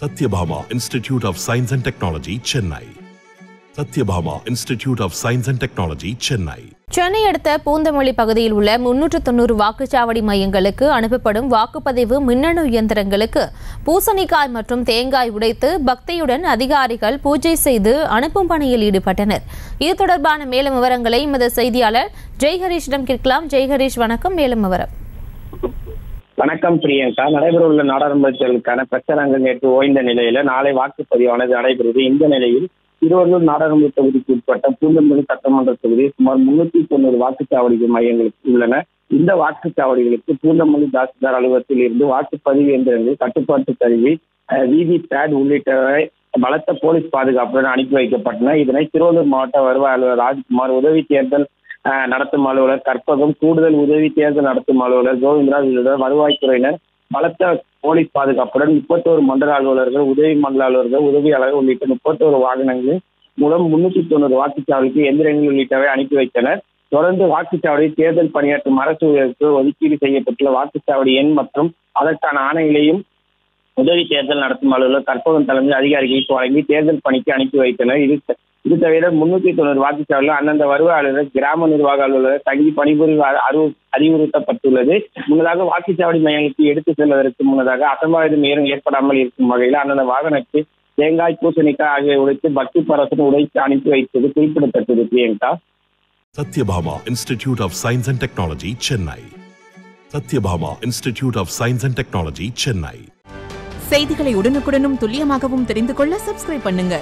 Satyabhama Institute of Science and Technology, Chennai. Satyabhama Institute of Science and Technology, Chennai. Chennai அடுத்த பூந்தமல்லி பகுதியில் உள்ள 390 வாக்குச்சாவடி மையங்களுக்கு அனுப்பப்படும் வாக்குப்பதிவு மின்னணு இயந்திரங்களுக்கு பூசணிக்காய் மற்றும் தேங்காய் உடைத்து பக்தியுடன் அதிகாரிகள் பூஜை செய்து அனுப்பும் பணியில் ஈடுபட்டனர். இது தொடர்பான மேலும் விவரங்களை எமது செய்தியாளர் ஜெய்ஹரிஷிடம் கேட்கலாம். ஜெய்ஹரிஷ், வணக்கம். மேலும் விவரம். வணக்கம் பிரியங்கா. நடைபெறவுள்ள நாடாளுமன்ற தேர்தலுக்கான பிரச்சாரங்கள் நேற்று ஓய்ந்த நிலையில நாளை வாக்குப்பதிவானது நடைபெறுது. இந்த நிலையில் திருவள்ளூர் நாடாளுமன்ற தொகுதிக்கு உட்பட்ட பூந்தமல்லி சட்டமன்ற தொகுதியில் சுமார் 390 வாக்குச்சாவடி மையங்கள் உள்ளன. இந்த வாக்குச்சாவடிகளுக்கு பூந்தமல்லி தாசில்தார் அலுவலகத்தில் இருந்து வாக்குப்பதிவு இயந்திரங்கள், கட்டுப்பாட்டு கருவி, விவி பேட் உள்ளிட்டவை பலத்த போலீஸ் பாதுகாப்புடன் அனுப்பி வைக்கப்பட்டன. இதனை திருவள்ளூர் மாவட்ட வருவாய் அலுவலர் ராஜ்குமார், உதவி தேர்தல் நடத்தும் அலுவலர் கற்பகம், கூடுதல் உதவி தேர்தல் நடத்தும் அலுவலர் கோவிந்தராஜ் உள்ளிட்ட வருவாய்த்துறையினர் பலத்த போலீஸ் பாதுகாப்புடன் 31 மண்டல அலுவலர்கள், உதவி மண்டல அலுவலர்கள், உதவியாளர்கள் உள்ளிட்ட 31 வாகனங்கள் மூலம் 390 வாக்குச்சாவடிக்கு எந்திரங்கள் உள்ளிட்டவை அனுப்பி வைத்தனர். தொடர்ந்து வாக்குச்சாவடி தேர்தல் பணியாற்றும் அரசு ஊழியருக்கு ஒதுக்கீடு செய்யப்பட்டுள்ள வாக்குச்சாவடி எண் மற்றும் அதற்கான ஆணைகளையும் உதவி தேர்தல் நடத்தும் அலுவலர் கற்பகம் தலைமையில் அதிகாரிகளுக்கு வழங்கி தேர்தல் பணிக்கு அனுப்பி வைத்தனர். இது தவிர 390 வாக்குச்சாவடியில் அந்தந்த வருவாய் அலுவலர், கிராம நிர்வாக அலுவலர் தங்கி பணிபுரிய அறிவுறுத்தப்பட்டுள்ளது. முன்னதாக வாக்குச்சாவடி மையங்களுக்கு எடுத்து செல்வதற்கு முன்னதாக அசம்பாவிதம் ஏதும் ஏற்படாமல் இருக்கும் வகையில் அந்தந்த வாகனத்தை தேங்காய், பூசணிக்காய் ஆகியவை உடைத்து பக்தி பரசுடன் உடைத்து அனுப்பி வைத்தது குறிப்பிடத்தக்கது. Priyanka. Satyabhama Institute of Science and Technology, Chennai. Satyabhama Institute of Science and Technology, Chennai. செய்திகளை உடனுக்குடனும் துல்லியமாகவும் தெரிந்து கொள்ள சப்ஸ்கிரைப் பண்ணுங்க.